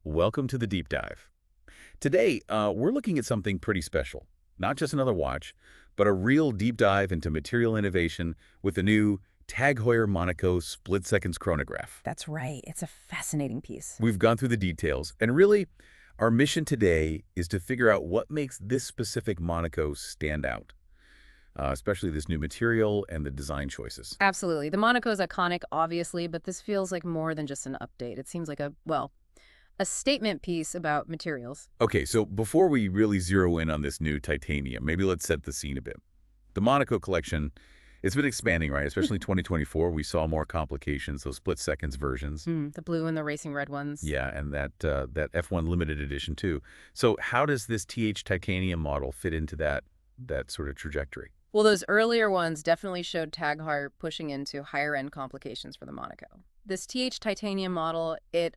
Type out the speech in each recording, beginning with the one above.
Welcome to the deep dive. Today, we're looking at something pretty special. Not just another watch, but a real deep dive into material innovation with the new TAG Heuer Monaco split seconds chronograph. That's right. It's a fascinating piece. We've gone through the details, and really, our mission today is to figure out what makes this specific Monaco stand out, especially this new material and the design choices. Absolutely. The Monaco is iconic, obviously, but this feels like more than just an update. It seems like a statement piece about materials. Okay, so before we really zero in on this new titanium, maybe let's set the scene a bit. The Monaco collection, it's been expanding, right? Especially 2024, we saw more complications, those split seconds versions. The blue and the racing red ones. Yeah, and that F1 limited edition too. So how does this TH titanium model fit into that sort of trajectory? Well, those earlier ones definitely showed TAG Heuer pushing into higher-end complications for the Monaco. This TH titanium model, it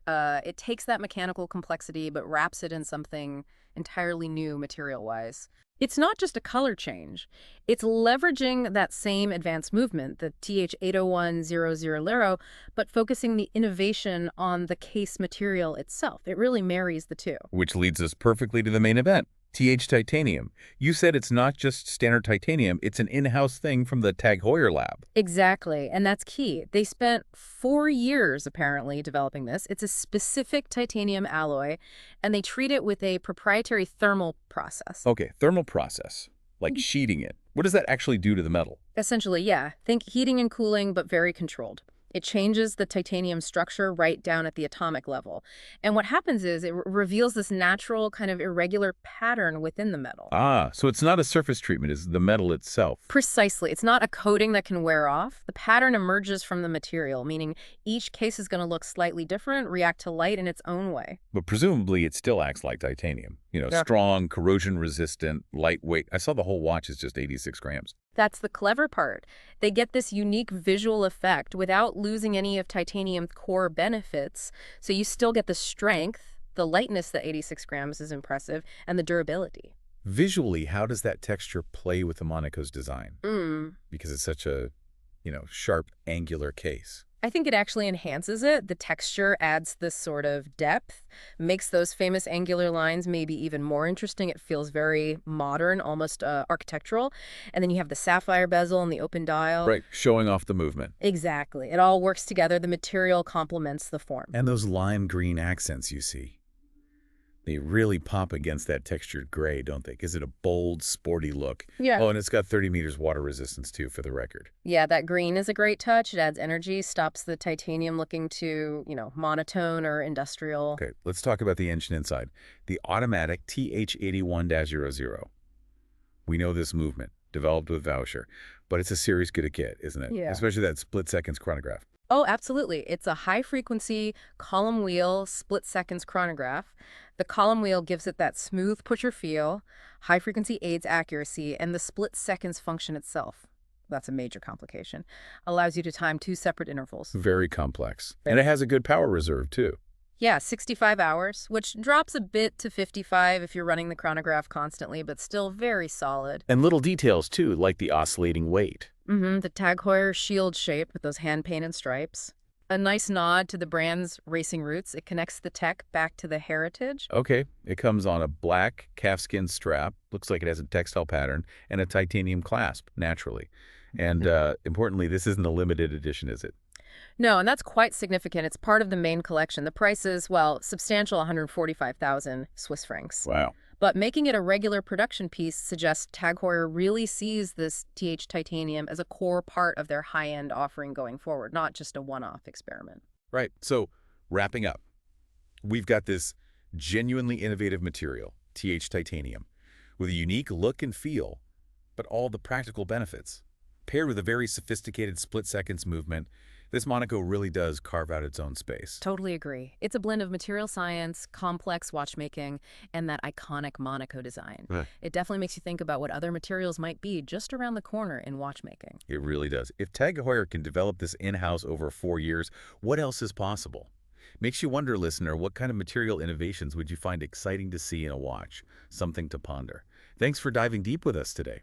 takes that mechanical complexity but wraps it in something entirely new material-wise. It's not just a color change. It's leveraging that same advanced movement, the TH80100 Lero, but focusing the innovation on the case material itself. It really marries the two. Which leads us perfectly to the main event. TH titanium. You said it's not just standard titanium, it's an in-house thing from the TAG Heuer Lab. Exactly, and that's key. They spent 4 years, apparently, developing this. It's a specific titanium alloy, and they treat it with a proprietary thermal process. Okay, thermal process, like sheeting it. What does that actually do to the metal? Essentially, yeah. Think heating and cooling, but very controlled. It changes the titanium structure right down at the atomic level. And what happens is it reveals this natural kind of irregular pattern within the metal. Ah, so it's not a surface treatment, it's the metal itself. Precisely. It's not a coating that can wear off. The pattern emerges from the material, meaning each case is going to look slightly different, react to light in its own way. But presumably it still acts like titanium. Yeah. Strong, corrosion-resistant, lightweight. I saw the whole watch is just 86 grams. That's the clever part. They get this unique visual effect without losing any of titanium's core benefits, so you still get the strength, the lightness that 86 grams is impressive, and the durability. Visually, how does that texture play with the Monaco's design? Because it's such a, sharp, angular case. I think it actually enhances it. The texture adds this sort of depth, makes those famous angular lines maybe even more interesting. It feels very modern, almost architectural. And then you have the sapphire bezel and the open dial. Right, showing off the movement. Exactly. It all works together. The material complements the form. And those lime green accents you see. They really pop against that textured gray, don't they? Gives it a bold, sporty look. Yeah. Oh, and it's got 30 meters water resistance, too, for the record. Yeah, that green is a great touch. It adds energy, stops the titanium looking too, monotone or industrial. Okay, let's talk about the engine inside. The automatic TH81-00. We know this movement, developed with Voucher, but it's a serious good kit, isn't it? Yeah. Especially that split seconds chronograph. Oh, absolutely. It's a high-frequency column wheel split seconds chronograph. The column wheel gives it that smooth pusher feel, high-frequency aids accuracy, and the split seconds function itself. That's a major complication. Allows you to time 2 separate intervals. Very complex. And it has a good power reserve, too. Yeah, 65 hours, which drops a bit to 55 if you're running the chronograph constantly, but still very solid. And little details, too, like the oscillating weight. The TAG Heuer shield shape with those hand-painted stripes. A nice nod to the brand's racing roots. It connects the tech back to the heritage. Okay, it comes on a black calfskin strap, looks like it has a textile pattern, and a titanium clasp, naturally. And importantly, this isn't a limited edition, is it? No, and that's quite significant. It's part of the main collection. The price is, well, substantial 145,000 Swiss francs. Wow. But making it a regular production piece suggests TAG Heuer really sees this TH titanium as a core part of their high-end offering going forward, not just a one-off experiment. Right. So, wrapping up, we've got this genuinely innovative material, TH titanium, with a unique look and feel, but all the practical benefits. Paired with a very sophisticated split seconds movement, this Monaco really does carve out its own space. Totally agree. It's a blend of material science, complex watchmaking, and that iconic Monaco design. Right. It definitely makes you think about what other materials might be just around the corner in watchmaking. It really does. If TAG Heuer can develop this in-house over 4 years, what else is possible? Makes you wonder, listener, what kind of material innovations would you find exciting to see in a watch? Something to ponder. Thanks for diving deep with us today.